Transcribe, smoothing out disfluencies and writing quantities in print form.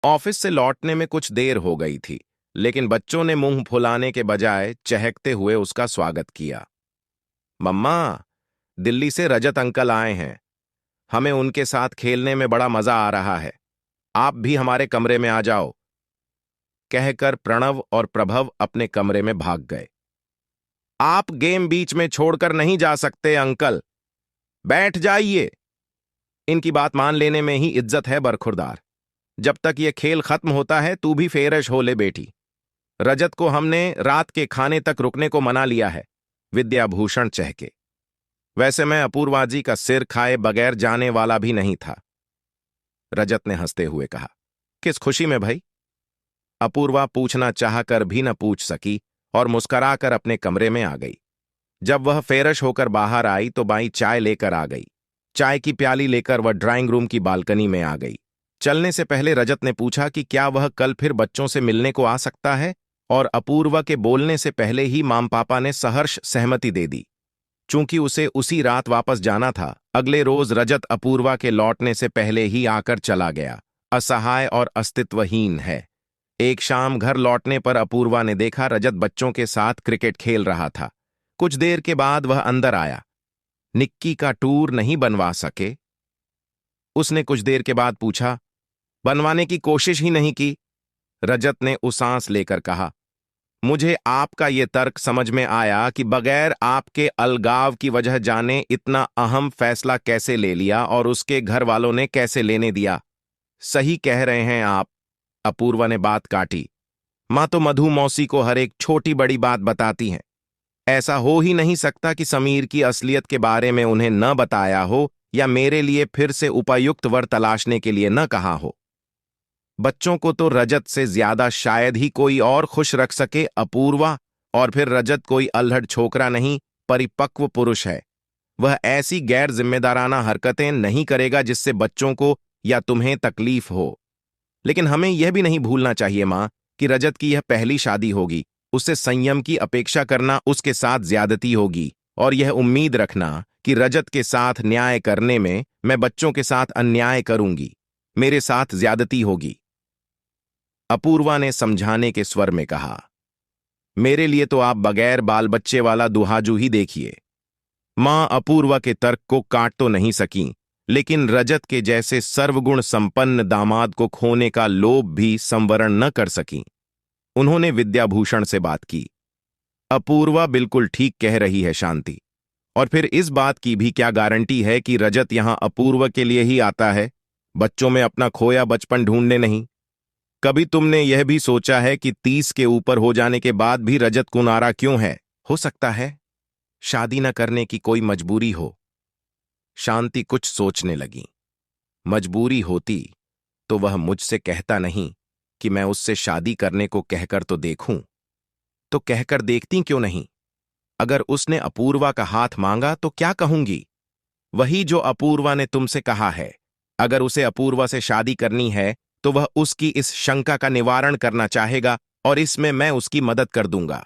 Office से लौटने में कुछ देर हो गई थी, लेकिन बच्चों ने मुंह फुलाने के बजाय चहकते हुए उसका स्वागत किया। मम्मा, दिल्ली से रजत अंकल आए हैं। हमें उनके साथ खेलने में बड़ा मजा आ रहा है। आप भी हमारे कमरे में आ जाओ, कहकर प्रणव और प्रभव अपने कमरे में भाग गए। आप गेम बीच में छोड़कर नहीं जा सकते अंकल, बैठ जाइए। इनकी बात मान लेने में ही इज्जत है बरखुरदार। जब तक ये खेल खत्म होता है तू भी फेरश हो ले बेटी। रजत को हमने रात के खाने तक रुकने को मना लिया है, विद्याभूषण चहके। वैसे मैं अपूर्वा जी का सिर खाए बगैर जाने वाला भी नहीं था, रजत ने हंसते हुए कहा। किस खुशी में भाई? अपूर्वा पूछना चाहकर भी न पूछ सकी और मुस्कराकर अपने कमरे में आ गई। जब वह फेरश होकर बाहर आई तो बाई चाय लेकर आ गई। चाय की प्याली लेकर वह ड्राइंग रूम की बालकनी में आ गई। चलने से पहले रजत ने पूछा कि क्या वह कल फिर बच्चों से मिलने को आ सकता है, और अपूर्वा के बोलने से पहले ही माम पापा ने सहर्ष सहमति दे दी। चूंकि उसे उसी रात वापस जाना था, अगले रोज रजत अपूर्वा के लौटने से पहले ही आकर चला गया। असहाय और अस्तित्वहीन है। एक शाम घर लौटने पर अपूर्वा ने देखा रजत बच्चों के साथ क्रिकेट खेल रहा था। कुछ देर के बाद वह अंदर आया। निक्की का टूर नहीं बनवा सके? उसने कुछ देर के बाद पूछा। बनवाने की कोशिश ही नहीं की, रजत ने उसांस लेकर कहा। मुझे आपका ये तर्क समझ में आया कि बगैर आपके अलगाव की वजह जाने इतना अहम फैसला कैसे ले लिया और उसके घर वालों ने कैसे लेने दिया। सही कह रहे हैं आप, अपूर्वा ने बात काटी। मां तो मधु मौसी को हर एक छोटी बड़ी बात बताती हैं। ऐसा हो ही नहीं सकता कि समीर की असलियत के बारे में उन्हें न बताया हो या मेरे लिए फिर से उपयुक्त वर तलाशने के लिए न कहा हो। बच्चों को तो रजत से ज्यादा शायद ही कोई और खुश रख सके अपूर्वा, और फिर रजत कोई अल्हड़ छोकरा नहीं, परिपक्व पुरुष है। वह ऐसी गैर जिम्मेदाराना हरकतें नहीं करेगा जिससे बच्चों को या तुम्हें तकलीफ हो। लेकिन हमें यह भी नहीं भूलना चाहिए मां कि रजत की यह पहली शादी होगी। उससे संयम की अपेक्षा करना उसके साथ ज्यादती होगी, और यह उम्मीद रखना कि रजत के साथ न्याय करने में मैं बच्चों के साथ अन्याय करूंगी, मेरे साथ ज्यादती होगी। अपूर्वा ने समझाने के स्वर में कहा। मेरे लिए तो आप बगैर बाल बच्चे वाला दुहाजू ही देखिए। मां अपूर्वा के तर्क को काट तो नहीं सकी, लेकिन रजत के जैसे सर्वगुण संपन्न दामाद को खोने का लोभ भी संवरण न कर सकी। उन्होंने विद्याभूषण से बात की। अपूर्वा बिल्कुल ठीक कह रही है शांति। और फिर इस बात की भी क्या गारंटी है कि रजत यहां अपूर्वा के लिए ही आता है, बच्चों में अपना खोया बचपन ढूंढने नहीं? कभी तुमने यह भी सोचा है कि 30 के ऊपर हो जाने के बाद भी रजत कुंवारा क्यों है? हो सकता है शादी न करने की कोई मजबूरी हो। शांति कुछ सोचने लगी। मजबूरी होती तो वह मुझसे कहता नहीं कि मैं उससे शादी करने को कहकर तो देखूं। तो कहकर देखती क्यों नहीं? अगर उसने अपूर्वा का हाथ मांगा तो क्या कहूंगी? वही जो अपूर्वा ने तुमसे कहा है। अगर उसे अपूर्वा से शादी करनी है तो वह उसकी इस शंका का निवारण करना चाहेगा, और इसमें मैं उसकी मदद कर दूंगा।